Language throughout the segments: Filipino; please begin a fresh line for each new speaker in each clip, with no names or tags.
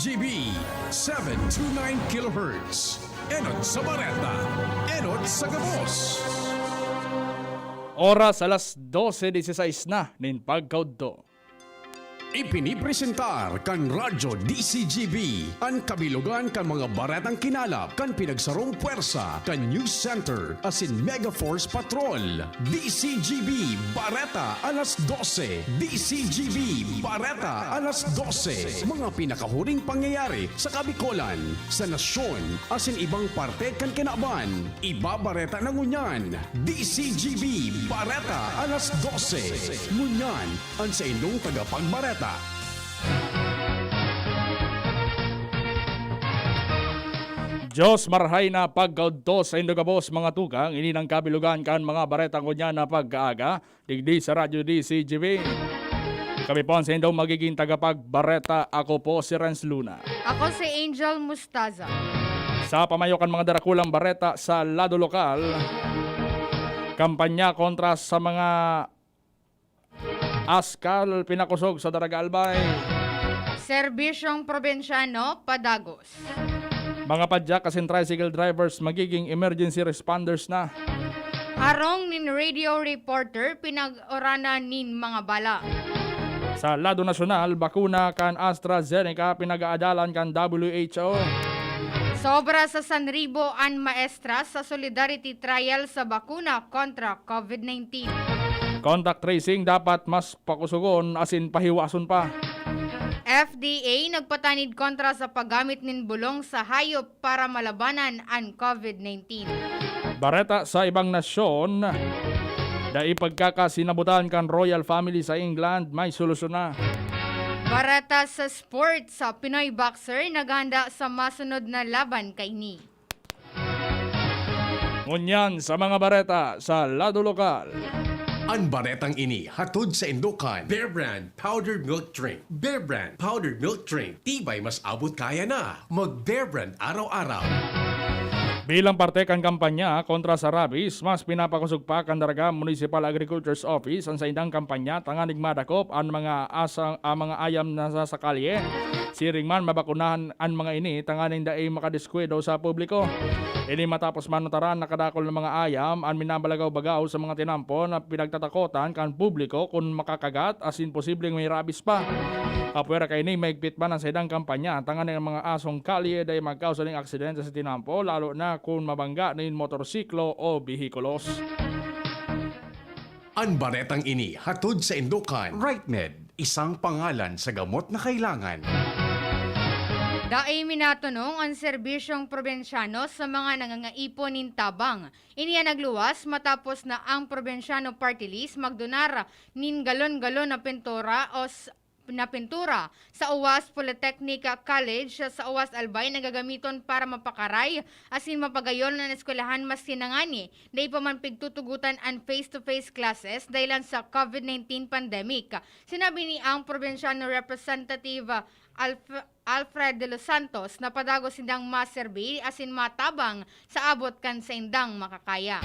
DZGB 729 kHz. Enot sa Bareta, Enot sa Gabos.
Oras alas 12:16 na nin pagkaudto.
Ipinipresentar kan Radyo DZGB ang kabilugan kan mga baretang kinalap kan pinagsarong puwersa kan News Center asin Mega Force Patrol. DZGB Bareta alas 12. DZGB Bareta alas 12. Mga pinakahuring pangyayari sa Kabikolan, sa nasyon asin ibang parte kan kinaban. Ibabareta na ngunyan. DZGB Bareta alas 12. Ngunyan ang sa inyong tagapagbareta.
Diyos marhay na pagkaudto sa Indogabos mga tukang, ini ng kabilugan kan mga baretang kunya na pagkaaga, digdi sa Radyo DZGB. Kami po ang sa indong magiging tagapagbareta. Ako po si Renz Luna.
Ako si Angel Mustaza.
Sa pamayokan mga darakulang bareta sa lado lokal, kampanya kontra sa mga askal pinakusog sa Daraga Albay.
Serbisyong probinsyano, Padagos.
Mga padyak asin tricycle drivers magiging emergency responders na.
Harong nin radio reporter, pinag-oranan nin mga bala.
Sa lado nasyonal, bakuna kan AstraZeneca pinag-aadalan kan WHO.
Sobra sa Sanribo an maestra sa solidarity trial sa bakuna kontra COVID-19.
Contact tracing dapat mas pakusugon asin pahiwason pa.
FDA nagpatanid kontra sa paggamit nin bulong sa hayop para malabanan ang COVID-19.
Bareta sa ibang nasyon, dai pagkakasinabutan kan royal family sa England, may solusyon na.
Bareta sa sports, sa Pinoy boxer naghanda sa masunod na laban kay ni.
Ngunyan sa mga bareta sa lado lokal.
Ang baretang ini hatod sa Indokan. Bear Brand Powdered Milk Drink. Bear Brand Powdered Milk Drink. Tibay mas abot kaya na. Mag Bear Brand araw-araw.
Bilang parte kan kampanya kontra sa rabies, mas pinapakusog pa kan Daraga Municipal Agriculture's Office ang sa indang kampanya tanganig madakop ang mga mga ayam na sa kalye. Siring man mabakunahan ang mga ini tanganing daay makadiskwento sa publiko. Ini matapos manutaran nakadakol ng mga ayam ang minabalagaw-bagaw sa mga tinampo na pinagtatakotan kan publiko kung makakagat asin posibleng may rabies pa. Apwera kay ni maigpit man ang sa idang kampanya tanganing ang mga asong kalye daay magkausa ng aksidente sa tinampo lalo na kung mabangga na yung motorsiklo o bihikulos.
Ang baretang ini hatod sa Indokan. RightMed, isang pangalan sa gamot na kailangan.
Daay minatanong ang serbisyong probinsyano sa mga nangangaipon nin tabang. Iniya nagluwas matapos na ang probinsyano party list magdonar nin galon-galon na pintura sa UAS Polytechnic College sa UAS Albay na gagamiton para mapakaray asin mapagayon ng eskwelahan mas sinangani na ipaman pigtutugutan ang face-to-face classes dahilan sa COVID-19 pandemic. Sinabi ni ang probinsyano representative Alfred de los Santos na padagos sindang maserbi asin matabang sa abot kan sa indang makakaya.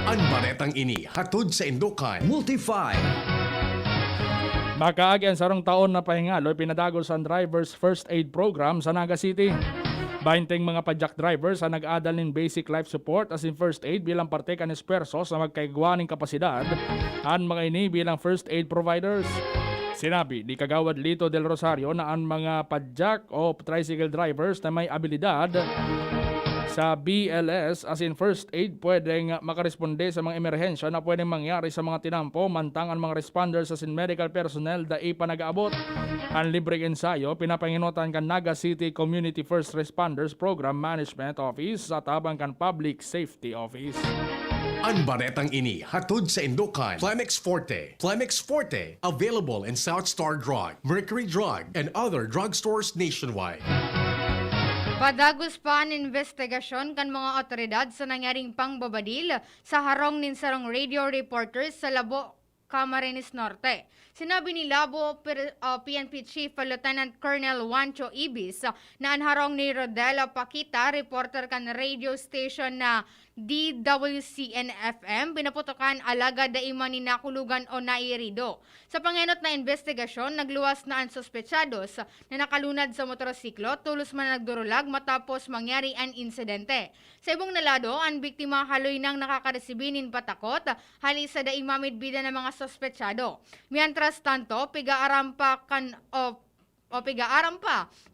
Ang baretang ini hatod sa Indokan. Multify.
Makaagi ang sarong taon na pahingalo pinadagos ang driver's first aid program sa Naga City. 20 mga padyak drivers ang nag-adal ng basic life support as in first aid bilang parte kan esperso sa magkaigwa ng kapasidad ang mga ini bilang first aid providers. Sinabi ni Kagawad Lito del Rosario na ang mga padyak o tricycle drivers na may abilidad sa BLS as in first aid pwedeng makaresponde sa mga emerhensya na pwedeng mangyari sa mga tinampo mantang ang mga responders as in medical personnel da ipanag-aabot. Ang libreng ensayo pinapanginotan kan Naga City Community First Responders Program Management Office sa tabang kan Public Safety Office.
Ang baretang ini hatod sa Indokan. Plemex Forte. Plemex Forte available in South Star Drug, Mercury Drug, and other drugstores nationwide.
Padagos pa ang investigasyon kan mga otoridad sa nangyaring pangbabadil sa harong nin sarong radio reporters sa labo Camarines Norte. Sinabi ni Labo PNP Chief Lieutenant Colonel Juancho Ibis na anharong ni Rodela Paquita, reporter kan radio station na DWCN-FM, pinaputokan alagad da ima ni nakulugan o nairido. Sa pangenot na investigasyon, nagluwas na ang sospetsados na nakalunad sa motorsiklo, tulos man nagdurulag matapos mangyari ang insidente. Sa ibong nalado, ang biktima haloy nang nakakaresibinin patakot, halisa da imamid bida ng mga sospetsado. Mientras tanto, pigaaram pa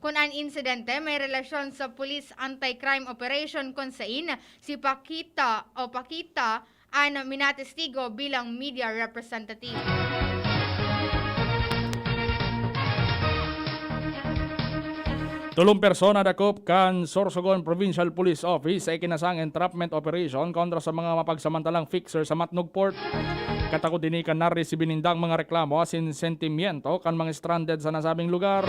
kung ang insidente may relasyon sa Police Anti-Crime Operation kung saan si Paquita ang minatestigo bilang media representative.
Tulong persona dakop kan Sorsogon Provincial Police Office ay kinasang entrapment operation kontra sa mga mapagsamantalang fixer sa Matnog Port. Katakot din kan naresibinindang mga reklamo asin sentimiento kan mga stranded sa nasabing lugar.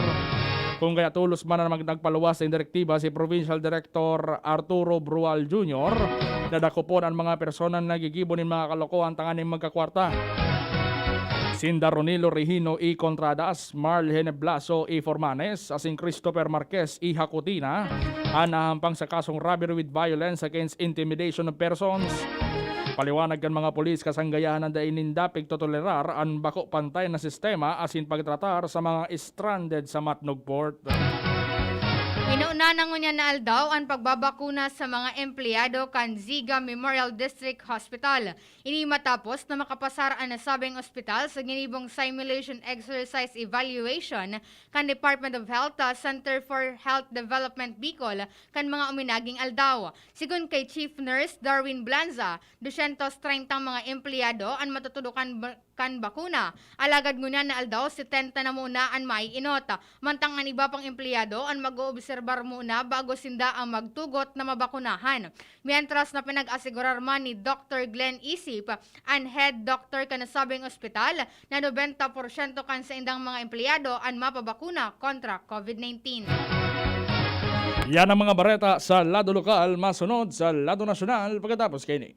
Kung kaya tulos man na nagpaluwas sa direktiba si Provincial Director Arturo Brual Jr. na dakopon ang mga persona na nagigibonin mga kalokohan tanganing magkakwarta. Sinda Ronilo Regino E. Contradas, Marl Heneblaso E. Formanes, asing Christopher Marquez E. Hakutina, anahampang sa kasong robbery with violence against intimidation of persons. Paliwanag kan mga polis kasanggayahan ng dainindapig totolerar ang bako pantay na sistema asin pagtratar sa mga stranded sa Matnog Port.
Inuuna nangunya na aldaw ang pagbabakuna sa mga empleyado kan Ziga Memorial District Hospital. Ini matapos na makapasar ang nasabing ospital sa ginibong simulation exercise evaluation kan Department of Health Center for Health Development Bicol kan mga uminaging aldaw. Sigun kay Chief Nurse Darwin Blanza, 230 mga empleyado ang matutudukan kan bakuna. Alagad ngunya na aldaw 70 na muna ang may inota. Mantang ang iba pang empleyado ang mag-oobserbar muna bago sinda ang magtugot na mabakunahan. Mientras na pinag-asigurar man ni Dr. Glenn Isip, ang head doctor kan nasabing ospital, na 90% kan sa indang mga empleyado ang mapabakuna kontra COVID-19.
Yan ang mga bareta sa lado lokal, masunod sa lado nasyonal pagkatapos kini.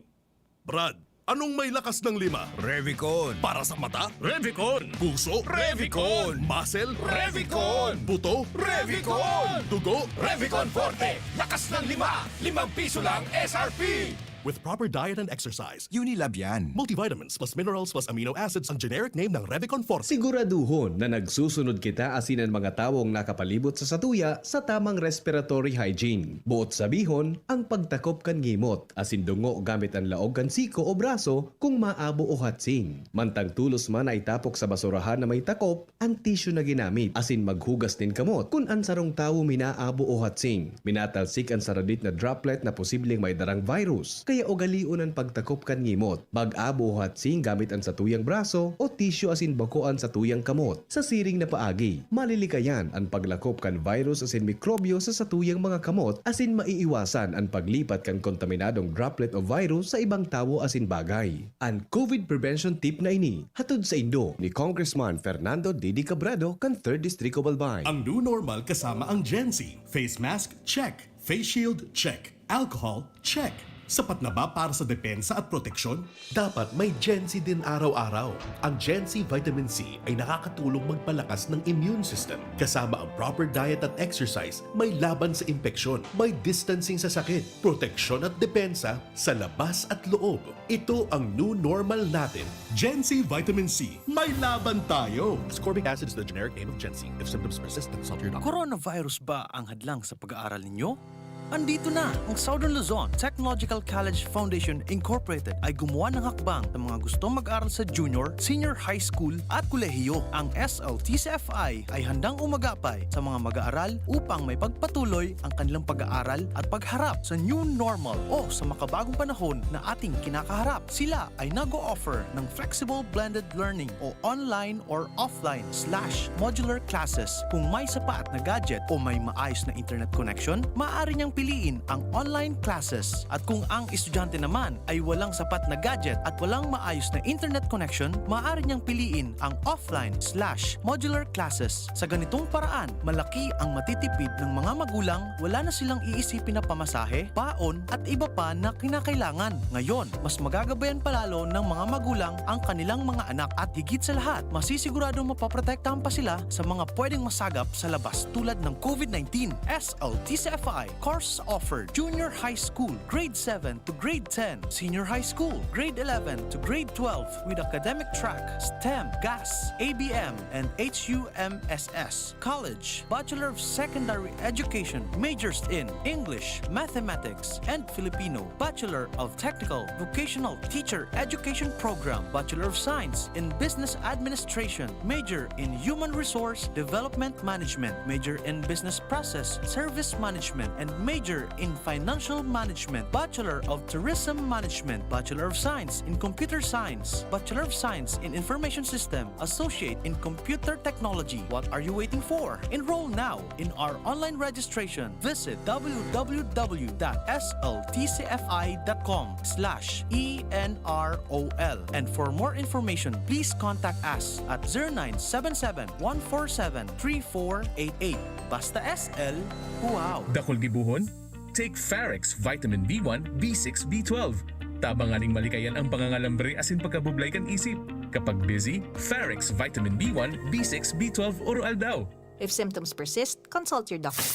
Brad, anong may lakas ng 5?
Revicon.
Para sa mata? Revicon. Puso? Revicon. Muscle? Revicon. Buto? Revicon. Dugo?
Revicon Forte. Lakas ng 5. 5 piso lang SRP.
With proper diet and exercise,
Unilab yan.
multivitamins plus minerals plus amino acids ang generic name ng Revicon Forte.
Siguraduhon na nagsusunod kita asinan mga tawong nakapalibot sa satuya sa tamang respiratory hygiene. Buot sabihon, ang pagtakop kan ngimot, asin dungo gamit ang laog kan siko o braso kung maabo o hatsing. Mantang tulos man ay tapok sa basurahan na may takop, ang tissue na ginamit, asin maghugas din kamot kung ang sarong tawo minaabo o hatsing. Minatalsik ang saradit na droplet na posibleng may darang virus. Kaya ugaliun ang pagtakop kan ngimot, bag-abo o hatsing gamit ang satuyang braso o tissue asin bakoan sa tuyang kamot. Sa siring na paagi, malilikayan ang paglakop kan virus asin mikrobyo sa satuyang mga kamot asin maiiwasan ang paglipat kan kontaminadong droplet o virus sa ibang tawo asin bagay. Ang COVID prevention tip na ini, hatod sa Indo ni Congressman Fernando Didi Cabrado kan 3rd District of Albay.
Ang new normal kasama ang Gen Z. Face mask? Check. Face shield? Check. Alcohol? Check. Sapat na ba para sa depensa at proteksyon? Dapat may Gen Z din araw-araw. Ang Gen Z Vitamin C ay nakakatulong magpalakas ng immune system. Kasama ang proper diet at exercise, may laban sa impeksyon, may distancing sa sakit, proteksyon at depensa sa labas at loob. Ito ang new normal natin. Gen Z Vitamin C. May laban tayo! Ascorbic acid is the generic name of Gen Z. If symptoms persist, consult your doctor.
Coronavirus ba ang hadlang sa pag-aaral ninyo? Andito na ang Southern Luzon Technological College Foundation Incorporated ay gumawa ng hakbang sa mga gustong mag-aral sa junior, senior high school at kolehiyo. Ang SLTCFI ay handang umagapay sa mga mag-aaral upang may pagpatuloy ang kanilang pag-aaral at pagharap sa new normal o sa makabagong panahon na ating kinakaharap. Sila ay nag-o-offer ng flexible blended learning o online or offline/modular classes. Kung may sapat na gadget o may maayos na internet connection, maaari niyang piliin ang online classes. At kung ang estudyante naman ay walang sapat na gadget at walang maayos na internet connection, maaari niyang piliin ang offline/modular classes. Sa ganitong paraan, malaki ang matitipid ng mga magulang, wala na silang iisipin na pamasahe, paon at iba pa na kinakailangan. Ngayon, mas magagabayan palalo ng mga magulang ang kanilang mga anak at higit sa lahat, masisiguradong mapaprotektahan pa sila sa mga pwedeng masagap sa labas tulad ng COVID-19. SLTCFI course offered Junior High School, Grade 7 to Grade 10, Senior High School, Grade 11 to Grade 12 with academic track, STEM, GAS, ABM, and HUMSS. College, Bachelor of Secondary Education, majors in English, Mathematics, and Filipino. Bachelor of Technical Vocational Teacher Education Program, Bachelor of Science in Business Administration, major in Human Resource Development Management, major in Business Process Service Management, and major in Financial Management, Bachelor of Tourism Management, Bachelor of Science in Computer Science, Bachelor of Science in Information System, Associate in Computer Technology. What are you waiting for? Enroll now in our online registration. Visit www.sltcfi.com/enrol. And for more information, please contact us at 0977-147-3488. Basta SL, wow!
Dakol gibuhon? Take Farex Vitamin B1, B6, B12. Tabanganing malikayan ang pangangalambre asin pagkabublay kan isip. Kapag busy, Farex Vitamin B1, B6, B12 oral daw.
If symptoms persist, consult your doctor.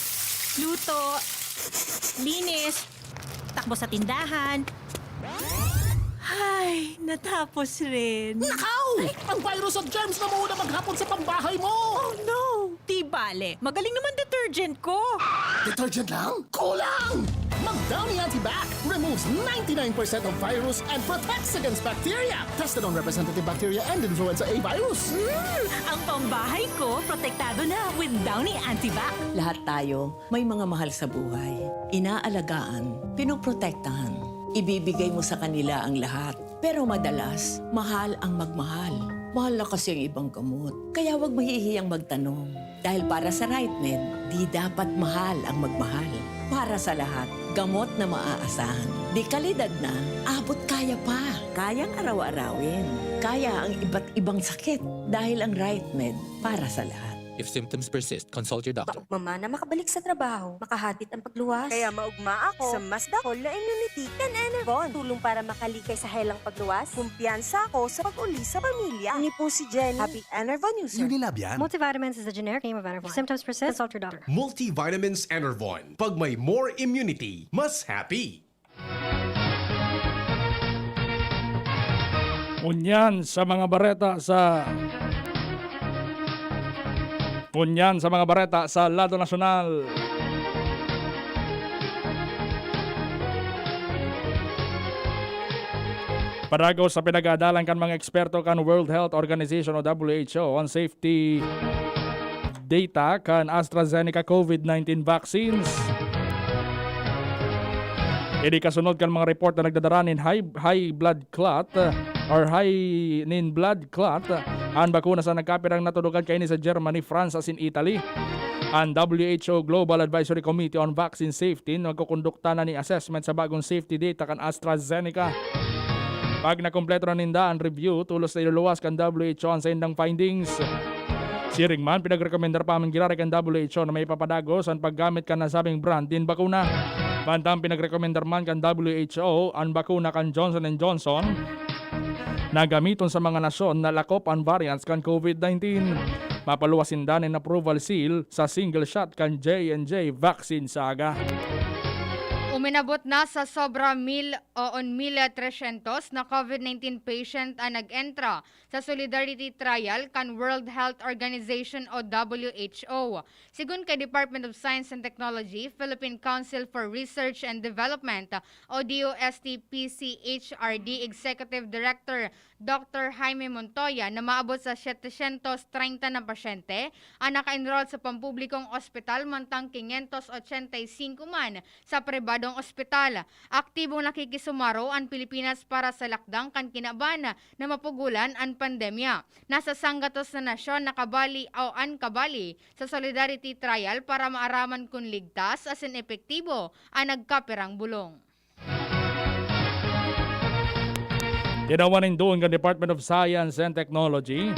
Luto, linis, takbo sa tindahan. Ay, natapos rin.
Nakaw! Ang virus at germs na muna maghapon sa pambahay mo!
Oh no! Di bale, magaling naman detergent ko.
Detergent lang? Kulang! Mag-Downy Antibac removes 99% of virus and protects against bacteria. Tested on representative bacteria and influenza A virus.
Ang pambahay ko, protektado na with Downy Antibac.
Lahat tayo may mga mahal sa buhay. Inaalagaan, pinoprotektahan. Ibibigay mo sa kanila ang lahat. Pero madalas, mahal ang magmahal. Mahal na kasi ang ibang gamot. Kaya huwag mahihiyang magtanong. Dahil para sa RightMed, di dapat mahal ang magmahal. Para sa lahat, gamot na maaasahan. Di kalidad na, abot kaya pa. Kayang araw-arawin. Kaya ang iba't ibang sakit. Dahil ang RightMed para sa lahat.
If symptoms persist, consult your doctor.
Maugma na makabalik sa trabaho, makahatid ang pagluwas.
Kaya maugma ako sa mas dakol na immunity kan Enervon. Tulong para makalikay sa helang pagluwas. Kumpiyansa ako sa pag-uli sa pamilya. Ni po si Jenny, happy Enervon user.
Unilab yan.
Multivitamins is the generic name of Enervon. If symptoms persist, consult your doctor.
Multivitamins Enervon. Pag may more immunity, mas happy.
Unyan sa mga bareta sa lado nasyonal. Padagaw sa pinag-aadalan kan mga eksperto kan World Health Organization o WHO on safety data kan AstraZeneca COVID-19 vaccines. Idi kasunod kan mga report na nagdadara nin high blood clot or high nin blood clot ang bakuna sa nagkapirang natulugan kaini sa Germany, France asin Italy. Ang WHO Global Advisory Committee on Vaccine Safety nagkukondukta na ni assessment sa bagong safety data kan AstraZeneca. Pag nakompleto na ninda ang review, tulos na iluluwas kan WHO ang sa indang findings. Siring man, pinagrekomendar pa aming girari kan WHO na may papadagos ang paggamit kan nasabing brand din bakuna. Bantang pinagrekomendar man kan WHO ang bakuna kan Johnson & Johnson na gamiton sa mga nasyon na lakop ang variants kan COVID-19. Mapaluwasin dan ang approval seal sa single shot kan J&J vaccine saga.
Uminabot na sa sobra 1,300 na COVID-19 patient ang nag-entra sa Solidarity Trial kan World Health Organization o WHO. Sigun kay Department of Science and Technology, Philippine Council for Research and Development o DOST-PCHRD Executive Director Dr. Jaime Montoya na maabot sa 730 na pasyente ang naka-enroll sa pampublikong ospital mantang 585 man sa pribadong ilang ospital. Aktibong nakikisumaro ang Pilipinas para sa lakdang kan kinaban na mapugulan ang pandemya. Nasa sanggatos na nasyon nakabali o kabali sa Solidarity Trial para maaraman kung ligtas as in epektibo ang nagkapirang bulong.
Tinawanin doon ng Department of Science and Technology,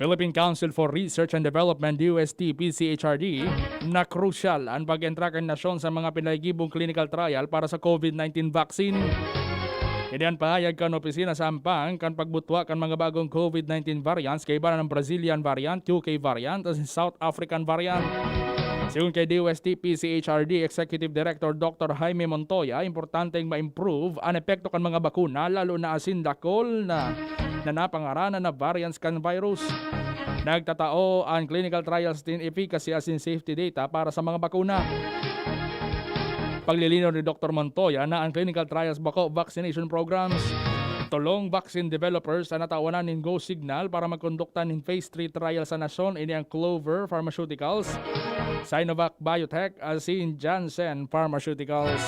Philippine Council for Research and Development, DOST-PCHRD, na crucial ang pag-entrak ng nasyon sa mga pinagibong clinical trial para sa COVID-19 vaccine. Kaniyan pahayag kan opisina sa Ampang kan pagbutwa kan mga bagong COVID-19 variants kay iba ng Brazilian variant, UK variant at South African variant. Siyon kay DOST-PCHRD Executive Director Dr. Jaime Montoya, importanteng ma-improve ang epekto kan mga bakuna lalo na asin dakol na napangaranan na variants kan virus. Nagtatao ang clinical trials din efficacy as in safety data para sa mga bakuna. Paglilinaw ni Dr. Montoya na ang clinical trials bako vaccination programs tulong vaccine developers na natawanan ng Go Signal para magkondukta ng phase 3 trial sa nasyon ini ang Clover Pharmaceuticals, Sinovac Biotech as in Janssen Pharmaceuticals.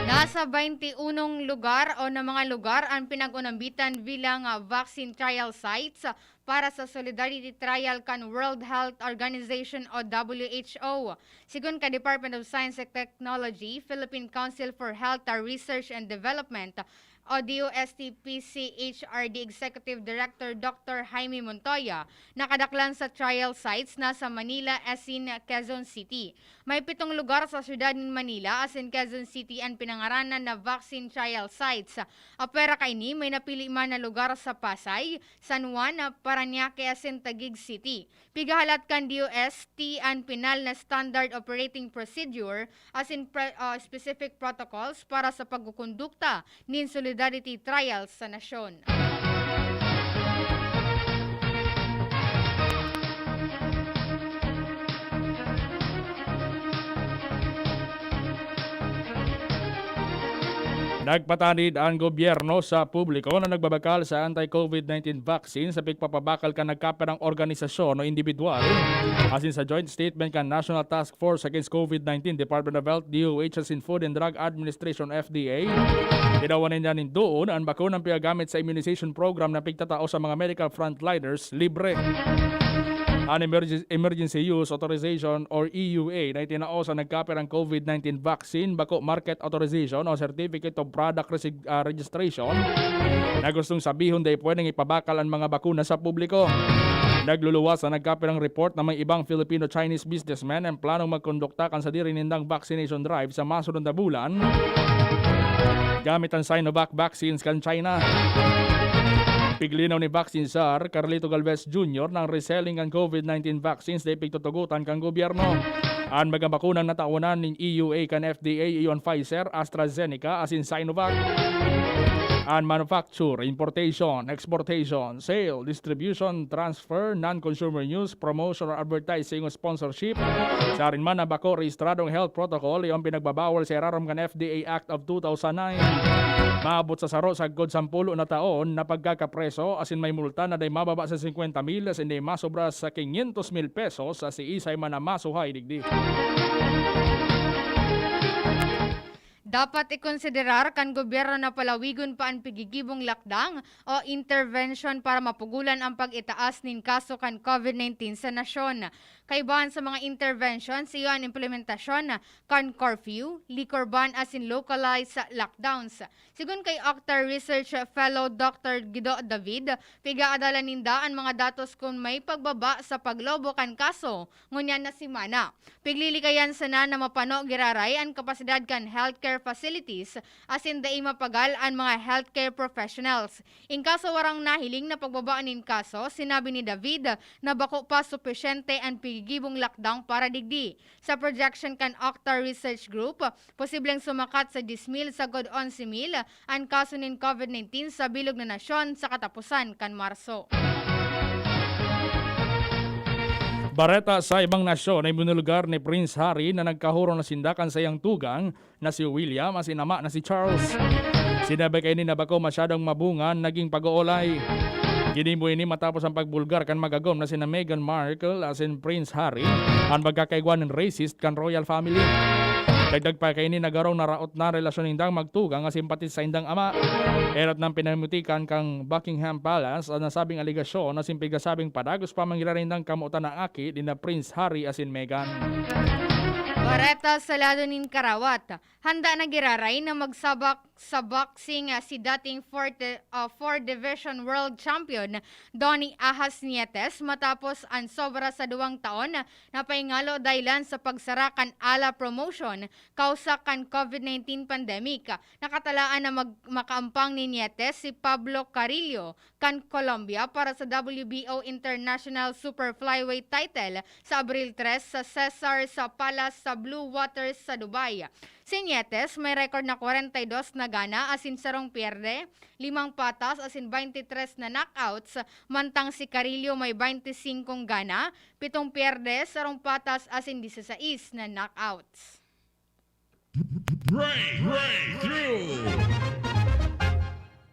Nasa 21 lugar o na mga lugar ang pinag-unambitan bilang vaccine trial sites para sa Solidarity Trial kan World Health Organization o WHO. Sigun ka Department of Science and Technology, Philippine Council for Health Research and Development o DOST-PCHRD Executive Director Dr. Jaime Montoya, nakadaklan sa trial sites na sa Manila as in Quezon City. May 7 lugar sa siyudad ng Manila as in Quezon City ang pinangaranan na vaccine trial sites. Apera kaini may napili man na lugar sa Pasay, San Juan, Parañaque as in Taguig City. Pigahalat kan DOST ang pinal na standard operating procedure as in specific protocols para sa pagkukondukta nin Solidarity Trials sa nasyon.
Nagpatanid ang gobyerno sa publiko na nagbabakal sa anti-COVID-19 vaccine sa pagpapabakal ka nagkaperang organisasyon o individual. Asin sa joint statement kan National Task Force Against COVID-19, Department of Health, DOH, asin Food and Drug Administration, FDA, tinawanin niya doon ang bakunang piyagamit sa immunization program na pigtatao sa mga medical frontliners libre. An emergency use authorization or EUA na itinao sa nagkaperang COVID-19 vaccine bako market authorization o certificate of product registration na gustong sabihon dahil pwedeng ipabakal ang mga bakuna sa publiko. Nagluluwas sa nagkaperang report na may ibang Filipino-Chinese businessmen ang planong magkondukta kan sa dirinindang vaccination drive sa masunod na bulan gamit ang Sinovac vaccines kan China. Piglinaw ni Vaccine Czar Carlito Galvez Jr. ng reselling ang COVID-19 vaccines na ipigtutugutan kang gobyerno. Ang mga bakunang natawanan ng EUA kan FDA iyon Pfizer, AstraZeneca asin Sinovac. Ang manufacture, importation, exportation, sale, distribution, transfer, non-consumer use, promotion or advertising o sponsorship sa rin man na bako rehistradong health protocol iyon pinagbabawal sa iraram kan FDA Act of 2009. Maabot sa saro sa god 10 na taon na pagkakapreso asin may multa na day mababa sa 50,000 asin day masobra sa 500,000 pesos sa si isay man na masuhay digdi.
Dapat ikonsiderar kan gobyerno na palawigon pa ang pigigibong lakdang o intervention para mapugulan ang pag-itaas nin kaso kan COVID-19 sa nasyon. Kaibahan sa mga interventions, iyo ang implementasyon kan curfew, liquor ban as in localized lockdowns. Sigun kay Octar Research Fellow Dr. Guido David, pigaadala ninda ang mga datos kung may pagbaba sa paglobo kan kaso, ngunyan na simana. Piglilikayan sana na mapano giraray ang kapasidad kan healthcare facilities as in daing mapagal ang mga healthcare professionals. In kaso warang nahiling na pagbabaan nin kaso, sinabi ni David na bako pa supisyente ang pigibong lockdown para digdi. Sa projection kan Octar Research Group, posibleng sumakat sa 10,000 sa god 11,000 ang kaso nin COVID-19 sa bilog na nasyon sa katapusan kan Marso.
Bareta sa ibang nasyon ay binulugar ni Prince Harry na nagkahuro na sindakan sa iyang tugang na si William as inama na si Charles. Sinabi kay ni nabako masyadong mabungan naging pag-oolay. Ginimo ini matapos ang pagbulgar kan magagom na sina Meghan Markle as in Prince Harry ang pagkakaigwan ng racist kan royal family. Dagdag pa kay ini nagarong na raot na relasyon indang magtugang nga simpatis sa indang ama. Erot ng pinamutikan kang Buckingham Palace ang nasabing aligasyon na simpigasabing padagos pa manggirarindang kamutan na aki din na Prince Harry asin Meghan.
Bareta sa lado nin Karawat. Handa na giraray na magsabak sa boxing si dating 4 Division World Champion Donnie Ahas Nietes matapos ang sobra sa 2 taon na paingalo dahilan sa pagsarakan ala promotion kausa kan COVID-19 pandemic. Nakatalaan na makaampang ni Nietes si Pablo Carrillo kan Colombia para sa WBO International Super Flyweight title sa Abril 3 sa Cesar sa Palace sa Blue Waters sa Dubai. Si Nietes may record na 42 na gana asin sarong pierde, 5 patas asin 23 na knockouts, mantang si Carrillo may 25 gana, 7 pierde, sarong patas asin 16 na knockouts.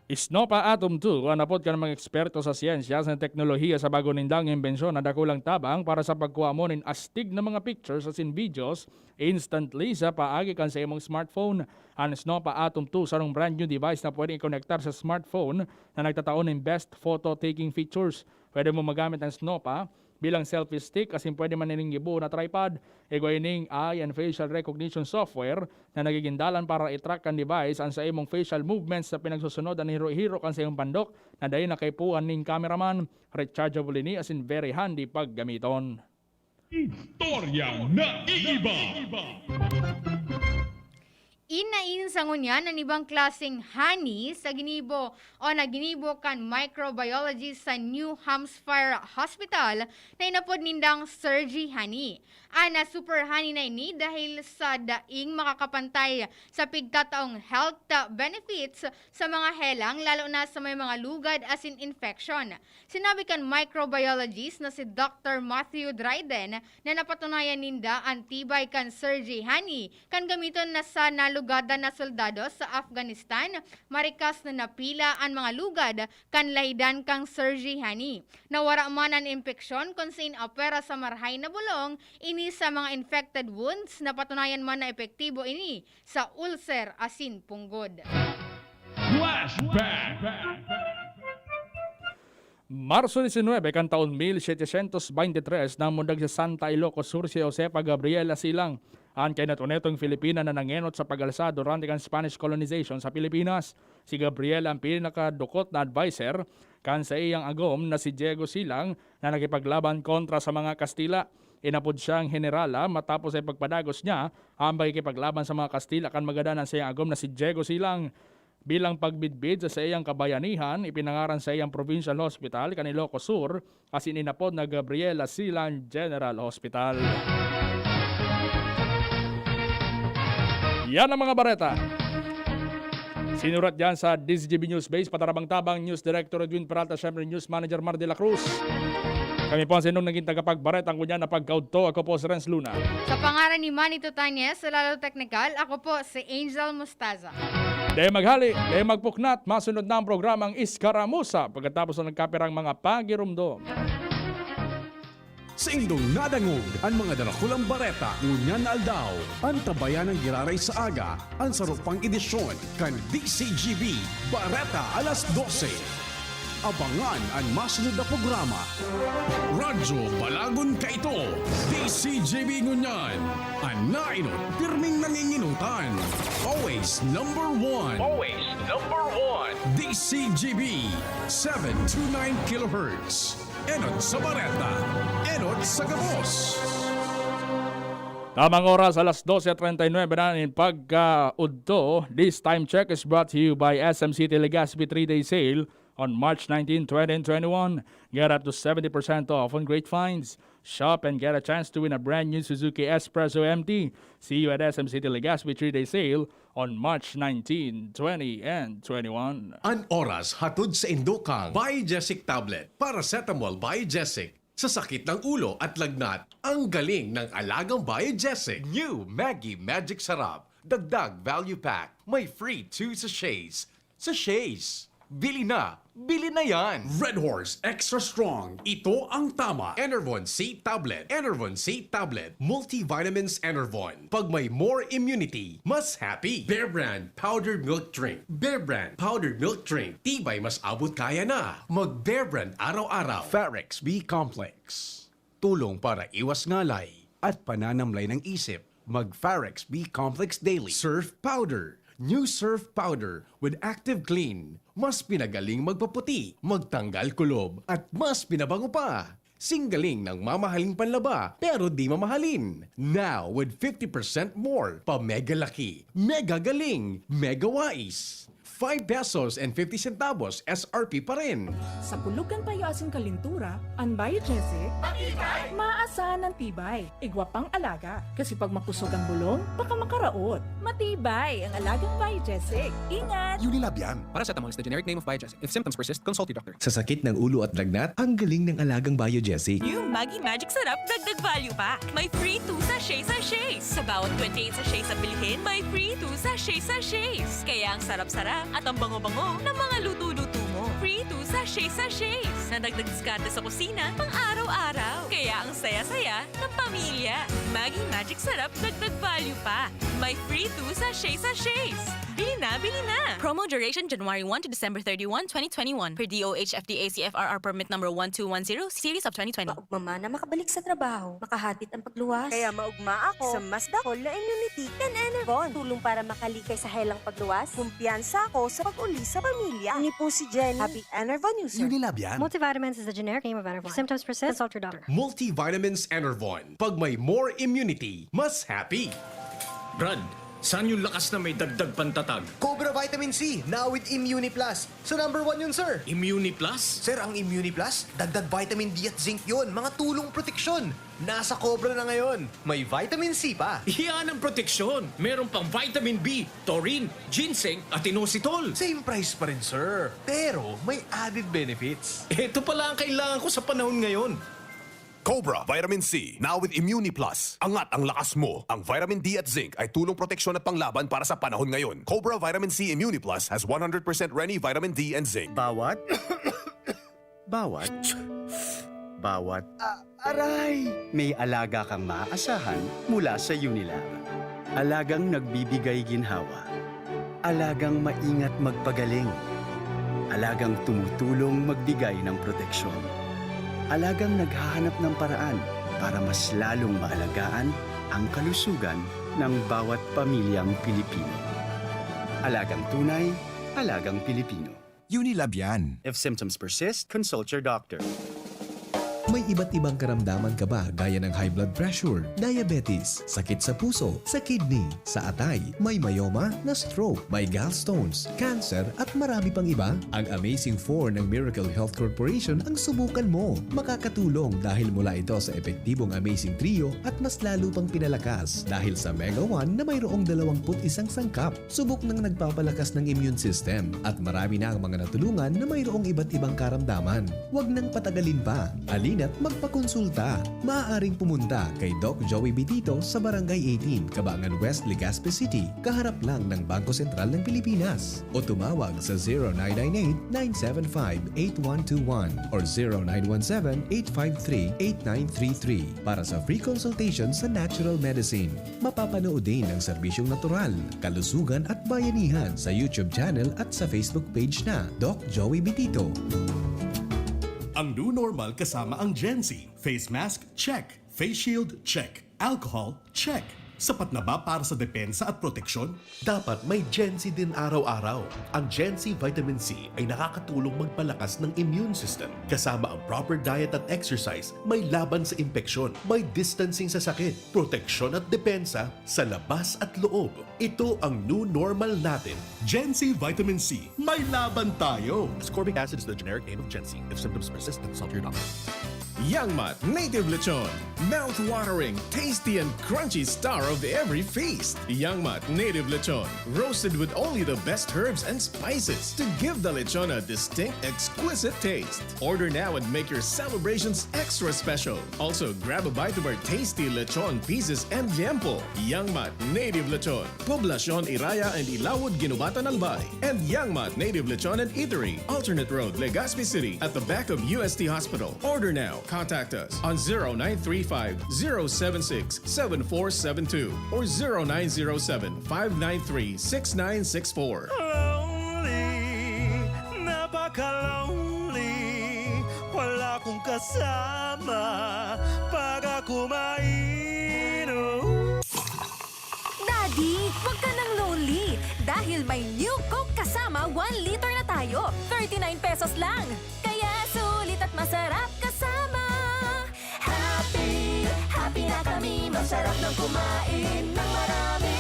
Isnopa Atom 2, anapod ka ng mga eksperto sa siyensya sa teknolohiya sa bago nindang imbensyon na dakulang tabang para sa pagkuha mo nin astig na mga pictures as in videos instantly sa paagi kan sa imong smartphone. Ang Isnopa Atom 2 sarong brand new device na pwedeng i-connectar sa smartphone na nagtataon ng best photo taking features. Pwede mo magamit ang Isnopa bilang selfie stick kasi pwede man nining gibuo na tripod, ning eye and facial recognition software na nagigindalan para i-track ang device ang sa imong facial movements sa pinagsusunod ang hiro-hiro kan sa imong pandok na dayon nakaipuan ning cameraman. Rechargeable ini as in very handy pag gamiton.
Istorya na iba.
Inain sa ngunyan ang ibang klaseng honey sa ginibo o naginibo kan microbiology sa New Hampshire Hospital na inapod nindang Sergi Honey. Ana super honey na ini dahil sa daing makakapantay sa pigtataong health benefits sa mga helang lalo na sa may mga lugad as in infection. Sinabi kan microbiologist na si Dr. Matthew Dryden na napatunayan ninda ang tibay kan Sergi Honey kan gamiton na sa nalugada na soldado sa Afghanistan, marikas na napila ang mga lugad kan laydan kang Sergi Honey. Nawara man ang impeksyon kung sin opera sa marhay na bulong, ini sa mga infected wounds na patunayan man na epektibo ini sa ulcer asin punggod.
Flashback.
Marso 19 kan taon 1723 nang mundag sa Santa Ilocos Sur si Josefa Gabriela Silang. Ang kinatunetong Filipina na nangenot sa pag-alsa durante kan Spanish colonization sa Pilipinas. Si Gabriela ang pinakadukot na advisor kan sa iyang agom na si Diego Silang na nakipaglaban kontra sa mga Kastila. Inapod siyang generala matapos ay pagpadagos niya ambay kipaglaban sa mga Kastila kan magadanan sa iyang agom na si Diego Silang. Bilang pagbidbid sa iyang kabayanihan, ipinangaran sa iyang Provincial Hospital, Ilocos Sur, as ininapod na Gabriela Silang General Hospital. Yan ang mga bareta. Sinurat dyan sa DZGB News Base, patarabang-tabang News Director Edwin Peralta, syempre News Manager Mar de la Cruz. Kami po ang sinong naging tagapagbareta ang kunyan na pagkaudto. Ako po si Renz Luna.
Sa pangaran ni Manny Tutanyes, sa Lalo Technical, ako po si Angel Mustaza.
Dahil maghali, dahil magpuknat, masunod na ang programang ISKARAMUSA pagkatapos na nagkapirang mga pagirumdom.
Sa indong nadangog, ang mga dalakulang bareta, ngunyan na aldaw, ang tabayan ng giraray sa aga, ang sarupang edisyon, kan DCGB, Bareta alas 12. Abangan ang masunod na programa. Radyo Balagon Kaito, DCGB Ngunyan, ang nainot, pirming nanginginutan. Always number one. Always number one. DCGB, 729 kHz. Enot sa Bareta, enot sa Gabos.
Tamang oras, alas 12:39 na in pagka-udto. This time check is brought to you by SM City Legazpi 3-day sale on March 19, 2021. Get up to 70% off on great finds. Shop and get a chance to win a brand new Suzuki Espresso MT. See you at SM City Legazpi 3-day sale on March 19, 20, and 21.
An oras hatod sa Indokang Biogesic Tablet. Paracetamol Biogesic. Sa sakit ng ulo at lagnat, ang galing ng alagang Biogesic. New Maggie Magic Sarap. Dagdag Value Pack. May free 2 sachets. Sachets.
Bili na! Bili na yan!
Red Horse Extra Strong. Ito ang tama. Enervon C Tablet. Enervon C Tablet. Multivitamins Enervon. Pag may more immunity, mas happy. Bear Brand Powdered Milk Drink. Bear Brand Powdered Milk Drink. Tibay mas abot kaya na. Mag Bear Brand araw-araw. Farex B Complex. Tulong para iwas ngalay at pananamlay ng isip. Mag Farex B Complex Daily. Surf Powder. New Surf Powder with Active Clean. Mas pinagaling magpaputi, magtanggal kulob, at mas pinabango pa. Singgaling ng mamahaling panlaba, pero di mamahalin. Now with 50% more, pa mega laki, mega galing, mega wais. 5 pesos and 50 centavos SRP pa rin.
Sa bulugan payo asin kalintura, ang biogesic, maaasahan ng tibay, igwapang alaga. Kasi pag mapusog ang bulong, baka makaraot. Matibay ang alagang biogesic. Ingat!
Unilab yan. Paracetamol is the generic name of Biogesic. If symptoms persist, consult your doctor.
Sa sakit ng ulo at lagnat, ang galing ng alagang Biogesic.
Yung Maggi Magic Sarap, dagdag value pa. May free 2 sachets. Sa bawat 28 sachets sa bilhin, may free 2 sachets. Kaya ang sarap-sarap at ang bango-bango ng mga luto-luto mo. Free 2 sachets. Na dagdag diskarte sa kusina pang araw-araw. Kaya ang saya-saya ng pamilya. Maggi Magic Sarap, dagdag value pa. May free 2 sachets. Bili na, bili na! Promo duration January 1 to December 31, 2021. Per DOH FDA CFRR permit number 1210, series of 2020.
Maugma na makabalik sa trabaho, makahatid ang pagluwas.
Kaya maugma ako sa mas dakol na immunity kan Enervon. Tulong para makalikay sa helang pagluwas. Kumpiyansa ako sa pag-uli sa pamilya. Ni po si Jenny, happy Enervon user.
Unilab yan.
Multivitamins is the generic name of Enervon. If symptoms persist, consult your doctor.
Multivitamins Enervon. Pag may more immunity, mas happy.
Brad, saan yung lakas na may dagdag pantatag?
Cobra Vitamin C, now with Immuni Plus. So number 1 yun, sir.
Immuni Plus?
Sir, ang Immuni Plus, dagdag vitamin D at zinc yun. Mga tulong proteksyon. Nasa Cobra na ngayon. May vitamin C pa.
Iyan ang proteksyon. Meron pang vitamin B, taurine, ginseng at inositol.
Same price pa rin, sir. Pero may added benefits.
Ito pala ang kailangan ko sa panahon ngayon.
Cobra Vitamin C, now with Immuni Plus. Angat ang lakas mo. Ang vitamin D at zinc ay tulong proteksyon at panglaban para sa panahon ngayon. Cobra Vitamin C Immuni Plus has 100% Reni vitamin D and zinc.
Bawat? Aray! May alaga kang maaasahan mula sa Unilab. Alagang nagbibigay ginhawa. Alagang maingat magpagaling. Alagang tumutulong magbigay ng proteksyon. Alagang naghahanap ng paraan para mas lalong maalagaan ang kalusugan ng bawat pamilyang Pilipino. Alagang tunay, alagang Pilipino.
Unilab yan.
If symptoms persist, consult your doctor.
May iba't ibang karamdaman ka ba gaya ng high blood pressure, diabetes, sakit sa puso, sa kidney, sa atay, may myoma, na stroke, may gallstones, cancer at marami pang iba? Ang Amazing 4 ng Miracle Health Corporation ang subukan mo. Makakatulong dahil mula ito sa epektibong Amazing Trio at mas lalo pang pinalakas dahil sa Mega 1 na mayroong 21 sangkap. Subok ng nagpapalakas ng immune system at marami na ang mga natulungan na mayroong iba't ibang karamdaman. Huwag nang patagalin pa. At magpakonsulta. Maaaring pumunta kay Doc Joey Bitito sa Barangay 18, Cabangan West, Legazpi City, kaharap lang ng Bangko Sentral ng Pilipinas. O tumawag sa 0998-975-8121 or 0917-853-8933 para sa free consultation sa natural medicine. Mapapanood din ang serbisyong natural, kalusugan at bayanihan sa YouTube channel at sa Facebook page na Doc Joey Bitito.
Ang new normal kasama ang Gen Z. Face mask? Check. Face shield? Check. Alcohol? Check. Sapat na ba para sa depensa at proteksyon? Dapat may Gen Z din araw-araw. Ang Gen Z Vitamin C ay nakakatulong magpalakas ng immune system. Kasama ang proper diet at exercise, may laban sa impeksyon, may distancing sa sakit, proteksyon at depensa sa labas at loob. Ito ang new normal natin. Gen Z Vitamin C. May laban tayo! Ascorbic acid is the generic name of Gen Z. If symptoms persist, consult your doctor.
Yangmat Native Lechon. Mouth-watering, tasty and crunchy star of every feast. Yangmat Native Lechon. Roasted with only the best herbs and spices to give the lechon a distinct, exquisite taste. Order now and make your celebrations extra special. Also, grab a bite of our tasty lechon pieces and liempo. Yangmat Native Lechon. Poblacion Iraya and Ilawod, Ginubatan, Albay. And Yangmat Native Lechon and Eatery. Alternate Road, Legazpi City at the back of UST Hospital. Order now. Contact us on 0935-076-7472 or 0907-593-6964.
Napaka-lonely, wala akong kasama pag ako mainom.
Daddy, huwag ka nang lonely. Dahil may new Coke kasama 1 liter na tayo. 39 pesos lang. Kaya sulit at masarap kasama. Happy, happy na kami. Masarap nang kumain ng marami.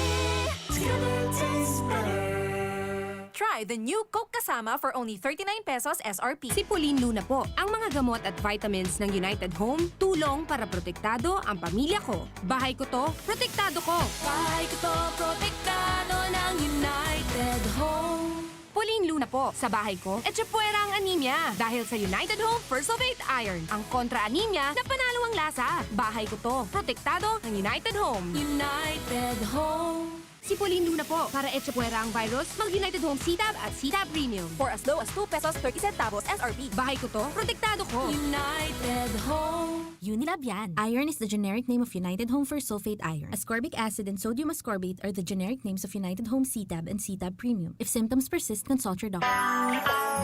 Tastes better. Try the new Coke kasama for only 39 pesos SRP.
Si Pauline Luna po. Ang mga gamot at vitamins ng United Home, tulong para protektado ang pamilya ko. Bahay ko to, protektado ko.
Bahay ko to, protektado ng United Home.
Pauline Luna po. Sa bahay ko, etsyapwera ang anemia. Dahil sa United Home First of 8 Iron. Ang kontra-anemia na panalo ang lasa. Bahay ko to, protektado ng United Home.
United Home.
Si Pauline Luna po. Para etsyapwera ang virus, mag-United Home C-Tab at C-Tab Premium.
For as low as 2 pesos 30 centavos SRP.
Bahay ko to, protektado ko.
United Home.
Unilab yan. Iron is the generic name of United Home First Sulfate Iron. Ascorbic acid and sodium ascorbate are the generic names of United Home C-Tab and C-Tab Premium. If symptoms persist, consult your doctor.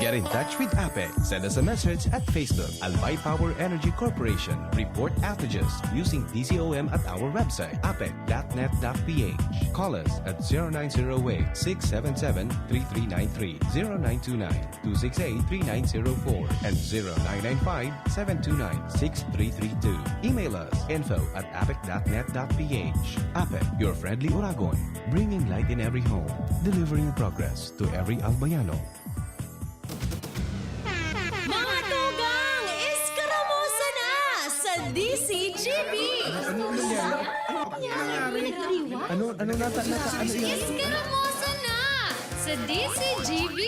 Get in touch with APEC. Send us a message at Facebook. Albay Power Energy Corporation. Report outages using DCOM at our website, apec.net.ph. Call us at 0908-677-3393, 0929-268-3904, and 0995-729-6332. Email us info@apec.net.ph. APEC, your friendly Uragon, bringing light in every home, delivering progress to every Albayano.
Mga tugang, iskaramusa na sa DZGB!
Ano
Iskaramusa na sa DZGB!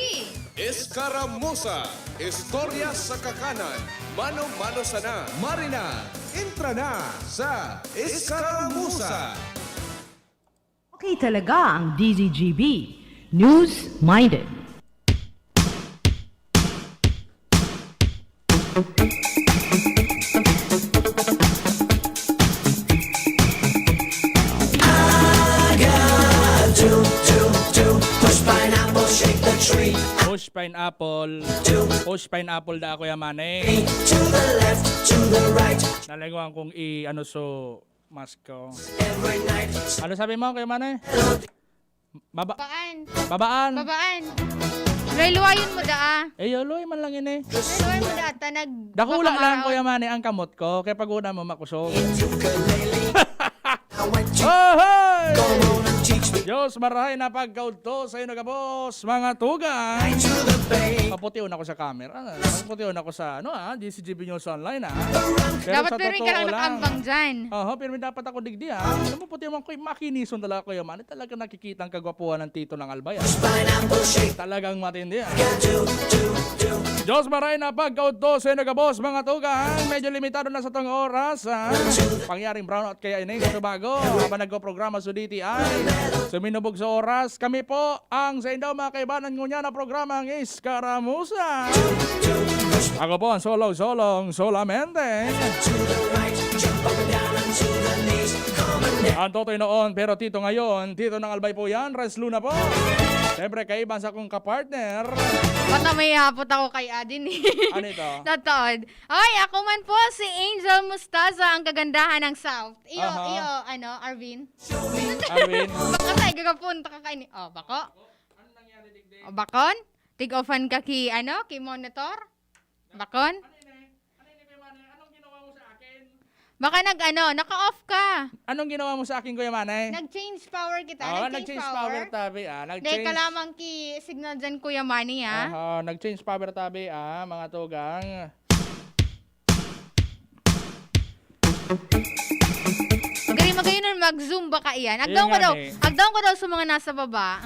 Iskaramusa, istorya sa kakanan, mano-mano sana. Marina, entra na sa Iskaramusa.
Okay talaga ang DZGB. News-minded.
Push pineapple. Push pineapple da ako yamane. Nalagwan kong ano so mask ko. Ano sabi mo kay Mane?
Babaan.
Babaan.
Babaan. Luluwayon mo da.
Luloy man lang ini.
Luluwayon mo da tanag.
Dakula lang ko yamane ang kamot ko kay pag una mo makusog. Oh, hey! Diyos, marahay na pagkaudto sa inyo boss, mga tugang. Paputiyon ako sa camera. Paputiyon ako sa, DCGB News Online, Pero
dapat pero ka lang nakambang dyan.
Pero dapat ako digdi, Alam mo, puti mo ko, makinison talaga ko yaman. Talaga nakikita ang kagwapuan ng tito ng Albay, Talagang matindi, Diyos, marahay na pagkaudto sa inyo boss, mga tugang. Medyo limitado na sa tong oras, Pangyaring brownout kaya ini, ito bago. Habang nagko-programa sa DTI. Suminubog sa oras, kami po ang sa indaw mga kaibanan ngunya na programang Iskaramusa. Ako po ang solamente. Ang totoy noon, pero tito ngayon, tito ng Albay po yan, Renz Luna po. Siyempre, kaiban sa kong kapartner.
Bata may hapot ako kay Adin
Ano ito?
Totod. Okay, ako man po si Angel Mustaza, ang kagandahan ng South. Arvin?
Arvin?
Baka tayo gagapunta ka kaini. Bako?
Ano nangyari digdi?
Bakon? Tig-offan ka ki monitor? Bakon? Baka naka-off ka.
Anong ginawa mo sa akin, Kuya Manay?
Nag-change power kita.
Nag-change power tabi,
Dahil ka lamang ki signal dyan, Kuya Manny,
Nag-change power tabi, mga tugang.
Magayon nun mag-zumba ka iyan. Agdaw ko daw sa mga nasa baba.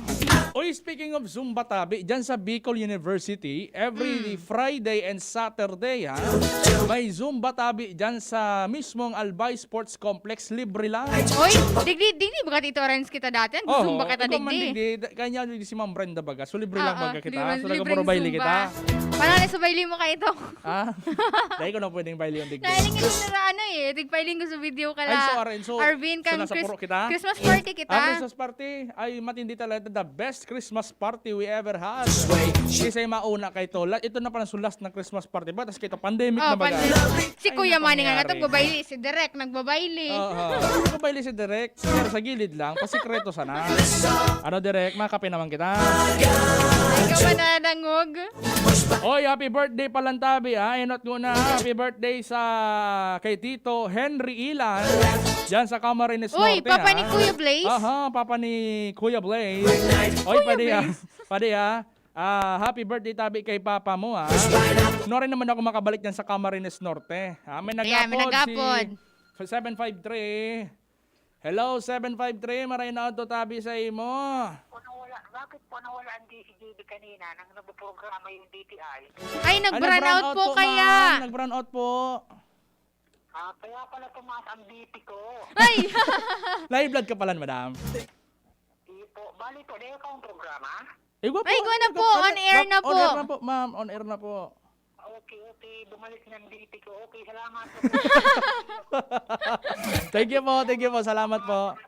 Oy, speaking of Zumba tabi, dyan sa Bicol University, every Friday and Saturday, may Zumba tabi dyan sa mismong Albay Sports Complex, libre lang.
Oy, digdi ba ka Tito Renz kita dati? Zumba kita digdi.
Kanya di si Ma'am Brenda baga, so libre lang baga kita. So
libreng
nagmuro baili
Zumba.
kita.
Panali sa baili mo ka ito.
Dahil ko na pwedeng baili yung digdi.
Nailing ko sa tigpailing ko sa video ka la. Arvin kang Christmas party kita.
Christmas party ay matindi talaga, the best Christmas party we ever had. Kasi mauna kay to. Ito na pa last na Christmas party ba? Tapos kito pandemic na baga.
Si Kuya Manny nga nagbabayli, si Derek nagbabayli.
Nagbabayli si Derek, pero sa gilid lang, pasikreto sana. Ano Derek, makape naman kita.
Ikaw ba nadangog?
Oy, happy birthday palantabi Inot ko na happy birthday sa kay Tito Henry Ilan. Diyan sa Camarines Norte.
Uy, papa ni Kuya Blaze?
Papa ni Kuya Blaze. Oy, pwede happy birthday tabi kay papa mo No rin naman ako makabalik dyan sa Camarines Norte. May nagapod si 753. Hello 753, maray na to tabi sa imo.
Bakit po nawala ang DZGB kanina nang nagpo-programa yung DTI?
Ay, nag-brown out po kaya.
Nag-brown out po.
Kaya pala tumaas ang BP ko.
Ay!
Live vlog ka pala, madam.
Ipo, bali po, dahil ka ang programa?
Ay, ko na po, on air na po.
On air na po, ma'am, on air na po.
Okay, bumalik ng BP ko. Okay, salamat po.
Thank you po, salamat po.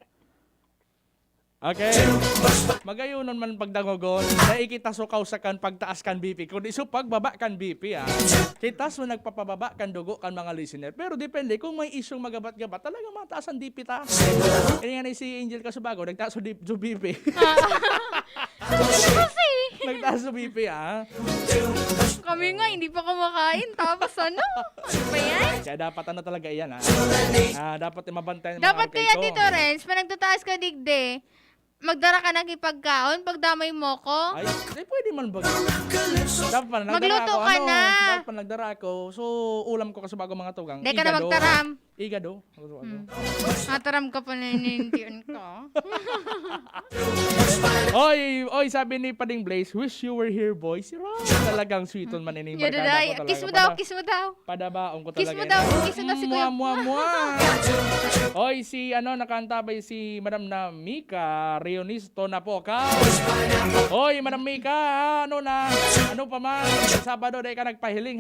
Okay. Magayunon man pagdangogon, naikita sukaw sa kan pagtaas kan BP. Kundi so pagbaba kan BP Kita so nagpapababa kan dugo kan mga listener. Pero depende kung may isyong magabat-gabat, talaga mataas ang DP ta. Kaya nga si Angel Kasubago, nagtaas so BP. Nagtaas so BP
Kami nga, hindi pa kumakain. Tapos ano? Ano ba yan?
Kaya dapat talaga yan dapat mabantayan mga
dapat kaya
arcade
Tito Renz, pag nagtataas ka digde, magdara ka ng ipagkaon pag damay mo ko.
Ay, pwede man ba? Dapat
magluto ka na.
Dapat nagdara ako. So, ulam ko kasi bago mga tugang.
Hindi ka na magtaram.
Igado.
Nataram ka pa na inintiyon ko.
Oy, sabi ni Pading Blaze, wish you were here, boy. Si Ron. Talagang sweet on man ini.
Kiss mo daw.
Padabaon ko talaga.
Kiss mo daw si Kuya.
Oy, si nakantabay si Madam na Mika, Reonisto na po ka. Oy, Madam Mika, ano pa man, Sabado day ka nagpahiling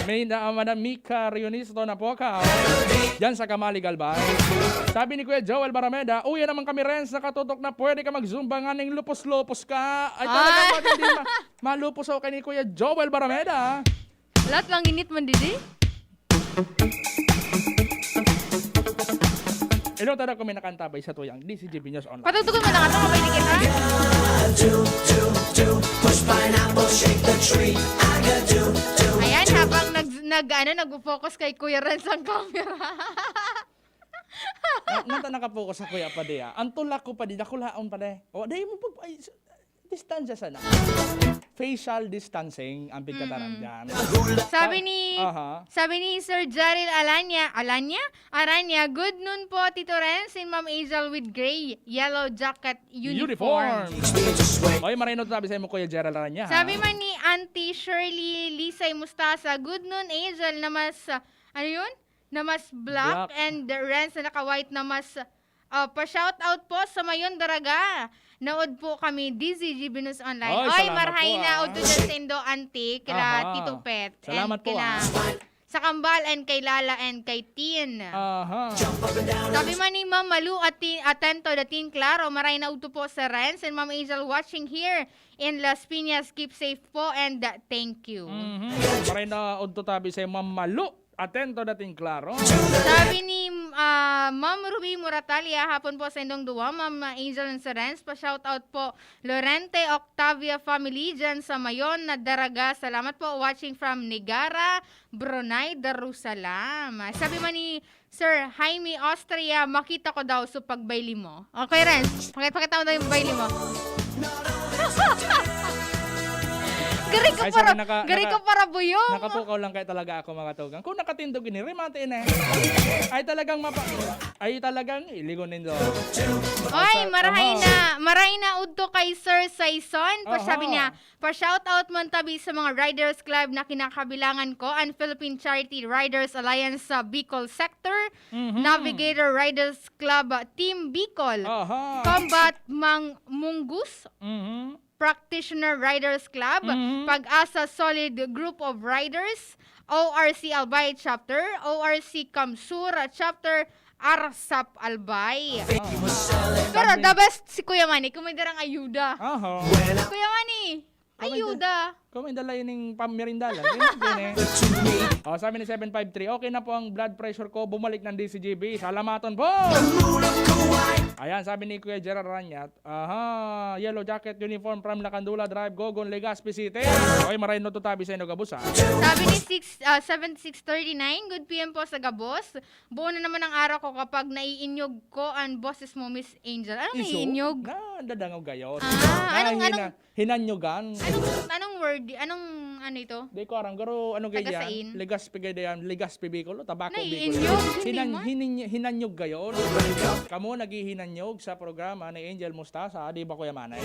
May Madam Mika, Reonisto na po ka. Diyan sa Kamali Galbay. Sabi ni Kuya Joel Barameda, uya naman kami Renz, nakatutok na pwede ka mag-zumba nga ng lupos-lupos ka. Ay talaga hindi malupos ako kay ni Kuya Joel Barameda.
Lahat lang init man didi.
Ilo tada ko may nakantabay sa tuyang DZGB News Online.
Patutugon mo na ka, kamay ni kita. Ayan, habang nag-focus kay Kuya Renz ang camera.
Nata nakapokus sa Kuya pa diya. Ang tulak ko pa di, nakulaon pa di. O, dahil mo distansya sana. Facial distancing ang pigkataram dyan.
Sabi ni Sir Jaril Aranya, good noon po Tito Renz and Ma'am Angel with gray, yellow jacket uniform.
Oy, marino sabi sa mo Kuya Jaril Aranya.
Sabi man ni Auntie Shirley Lisay Mustaza, good noon Angel na mas, na mas black and the Renz na naka-white na mas, pa-shout out po sa mayon daraga. Naod po kami DZGB News Online. Oy, marhay na od sa Sendo Auntie kila Tito Pet.
Salamat po
sa Kambal and kay Lala and kay Tin. Sabi man ni Ma'am Malu at Atento datin Claro, maray na uto po sa Renz and Ma'am Angel watching here in Las Piñas. Keep safe po and thank you.
Maray na uto tabi sa Ma'am Malu. Atento dating Claro.
Sabi ni Ma'am Ruby Muratalia, hapon po sa indong duwa, Ma'am Angel and Renz, pa-shoutout po Lorente Octavia family dyan sa Mayon na Daraga. Salamat po watching from Nigara, Brunei, Darussalam. Sabi man ni Sir Jaime Austria, makita ko daw sa pagbayli mo. Okay, Renz, pakita mo daw yung bayli mo. Gari ka para buyong.
Nakapukaw lang kaya talaga ako mga tugang. Kung nakatindog ini, remate na ay talagang iligon nindo.
Oy, marahay na udto kay Sir Saison. Sabi niya, pa-shoutout man tabi sa mga Riders Club na kinakabilangan ko, ang Philippine Charity Riders Alliance sa Bicol Sector, Navigator Riders Club Team Bicol, Combat Munggus, Practitioner Riders Club, Pag-asa Solid Group of Riders, ORC Albay Chapter, ORC Kamsur Chapter, Arsap Albay. Pero the best si Kuya Manny, kung may darang ayuda. Kuya Manny, ayuda.
Kung may dala yun yung pamirindalan. Sabi ni 753, okay na po ang blood pressure ko, bumalik ng DZGB. Salamaton po! Ayan, sabi ni Kuya Gerard Ranyat, yellow jacket, uniform from Lacandula Drive, Gogon, Legazpi City. Okay, maray no to tabi sa inyo, Gabos, ha?
Sabi ni 7639, good PM po sa Gabos. Buo na naman ang araw ko kapag naiinyog ko ang boses mo, Miss Angel. Anong naiinyog?
Dadangaw gayon.
Hinanyogan? Anong word? Anong ano ito?
Di ko aram, garo ano gayan? Legazpi gayan, Legazpi Bicol, tabako Bicol. Hinanyog gayon. Kamo naghihinanyog sa programa ni Angel Mustaza, di ba Kuya Manay?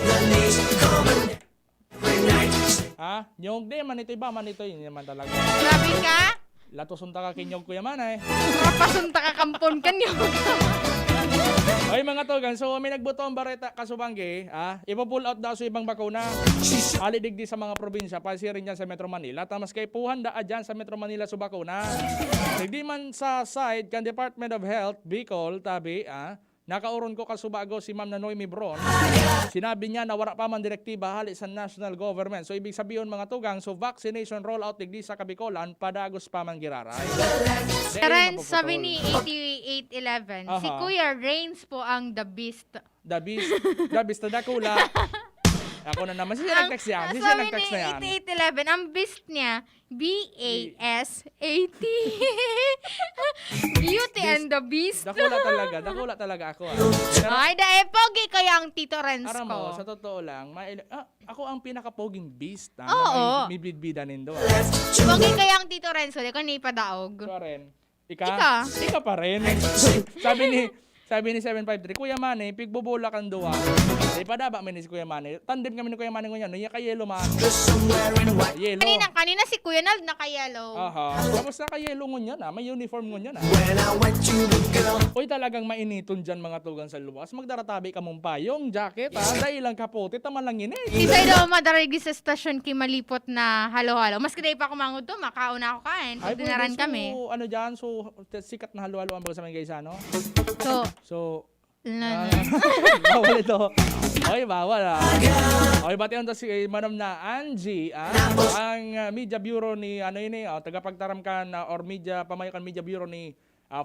Nyog di man ito iba man ito yun naman talaga.
Grabe ka?
Latosunta ka kinyog Kuya Manay.
Rapasunta ka kampon kanyog.
Oy mga togan, so may nagboto ang Bareta kasubangge, ipo-pull out daw sa ibang bakuna. Alidigdi sa mga probinsya, pasirin dyan sa Metro Manila. Tamas kay puhan da dyan sa Metro Manila sa bakuna. Nagdi man sa side kan Department of Health, Bicol, tabi, nakauron ko kasubago si Ma'am Nanoy Mibron. Sinabi niya na wala pa man direktiba hali sa national government. So ibig sabihin mga tugang, so vaccination rollout digdi sa Kabikolan, padagos pa man giraray.
Renz, sabi ni 8811, si Kuya Renz po ang the beast.
The beast na dakula. Ako na naman, siya nag-text yan.
Sabi ni 8811, ang beast niya, B-A-S-A-T. Beauty and the Beast.
Dakula talaga ako.
Ay, pogi kaya ang Tito Renz ko.
Aram mo, sa totoo lang, ako ang pinaka-poging beast na may bidbida nindo.
Pogi kaya ang Tito Renz ko, di ko nipadaog.
Ika rin. Ika pa rin. Sabi ni 753, Kuya Manny, pigbobola kan duwa. Padaba man ni si Kuya Manny. Tandem kami ni Kuya Manny ngayon. Niya kay-yellow man. Yellow.
Kanina si Kuya Nald naka-yellow.
Tapos naka-yellow ngunyan May uniform ngunyan Uy, talagang mainiton dyan mga tugang sa luwas. Magdaratabi ka mong payong, jacket Dahil lang kapote, taman lang init.
Isay daw madarigi sa stasyon kimalipot na halo-halo. Mas kaday pa kumangod to, makauna ako kain. Pag dinaran kami.
So, ano dyan? So, sikat na halo-halo ang baga sa mga gaysano? So, bawal ito. Oy, bawal Oy, bati on to si Manam na Angie, ang media bureau ni tagapagtaramkan or pamayakan media bureau ni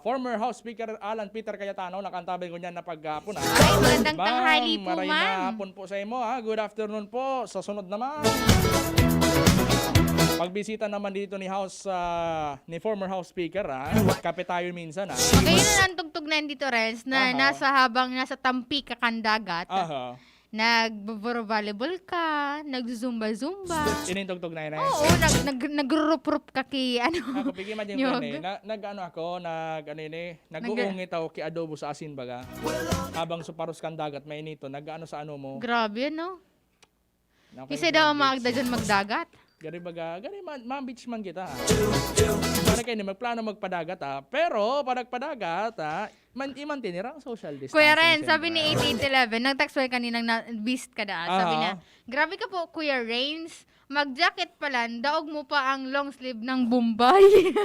former House Speaker Alan Peter Cayetano. Nakantabay ko niyan na paghapon.
Magandang tanghali po,
ma'am. Maray na hapon po sa imo. Good afternoon po. Sa sunod naman. Pagbisita naman dito ni former House Speaker, kape tayo minsan.
Okay, yun ang tugtog na dito, Renz, na nasa tampi ka kandagat. Nag-volleyball ka, nag-zumba-zumba.
Inintugtog na yun.
Oo, nag-rup-rup ka ki,
Ako, pigil man din nag-uungit ako ki adobo sa asin baga. Habang suparos kandagat, may inito, nag-ano sa ano mo.
Grabe, no? Kasi daw maagda dyan magdagat.
Gari ma-beach man kita. Para kayo magplano magpadagat Pero pag nagpadagat iman tinira ang social distancing.
Kuya Renz, sabi ni 8811, nag-text ko kaninang beast ka Sabi niya, grabe ka po Kuya Renz, mag-jacket pala, daog mo pa ang long sleeve ng Bombay.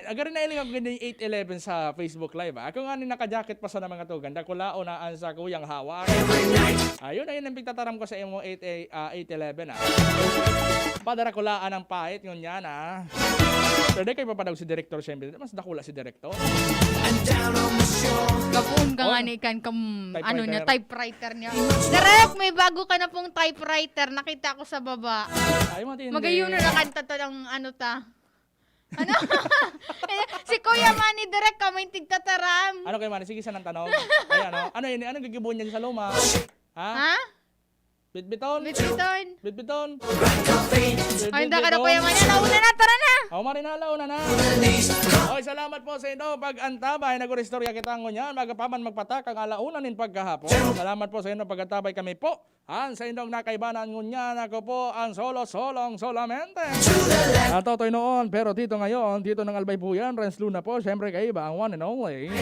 Agad na iling ako ganyan 811 sa Facebook Live. Ako nga naka-jacket pa sa mga to. Ganda ko laonaan sa kuyang hawak. Ayun ang pigtataram ko sa imo 811. Padara ko laan ang pahit ngun yan. Pero di kayo papadag si Director siyempre. Mas dakula si Director.
Kapun ka nga ni kan typewriter niya. Direct, may bago ka na pong typewriter. Nakita ko sa baba. Magayon na nakanta to ng Ano? Si Kuya Manny direct kamay tigtataram.
Ano kayo Manny? Sige sanang tanong. Ay, ano? Ano yun? Anong gagibon niya sa luma? Bitbiton.
Bitbiton.
Bitbiton.
Ay, hindi ka na po yung manya. Nauna na, tara na.
O, marinala, una na. Oy, salamat po sa inyo. Pag-antabay, nag-restorya kita ngunyan. Magapaman magpatak ang alauna nin pagkahapon. Salamat po sa inyo. Pag-antabay kami po. Sa inyong nakaibanan ngunyan. Ako po ang solo-solong solamente. Totoy noon. Pero dito ngayon, dito ng Albay po yan. Renz Luna po. Siyempre kayo ba ang one and only.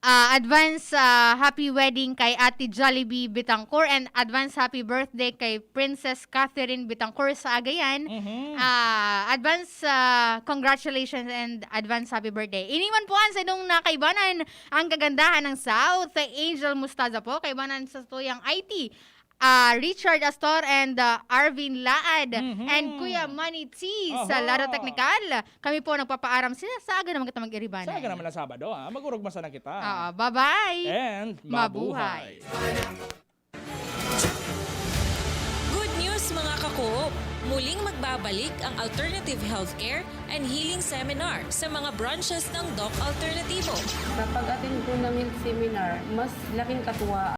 Advance happy wedding kay Ate Jollibee Bitangcourt and advance happy birthday kay Princess Catherine Bitangcourt sa Agayan. Advance congratulations and advance happy birthday. Iniwan po sa inyong nakaibanan ang kagandahan ng South Angel Mustaza po, kaibanan sa tuyang IT. Richard Appstore and Arvin Laad and Kuya Manny T sa Laro Technical. Kami po nagpapaaram sila sa aga naman kita mag-iribanan.
Sa aga naman na Sabado, magurugmasa na kita.
Bye-bye!
And mabuhay!
Good news mga kakoop! Muling magbabalik ang Alternative Healthcare and Healing Seminar sa mga branches ng Doc Alternativo.
Kapag atin po ng health seminar, mas laking katuwa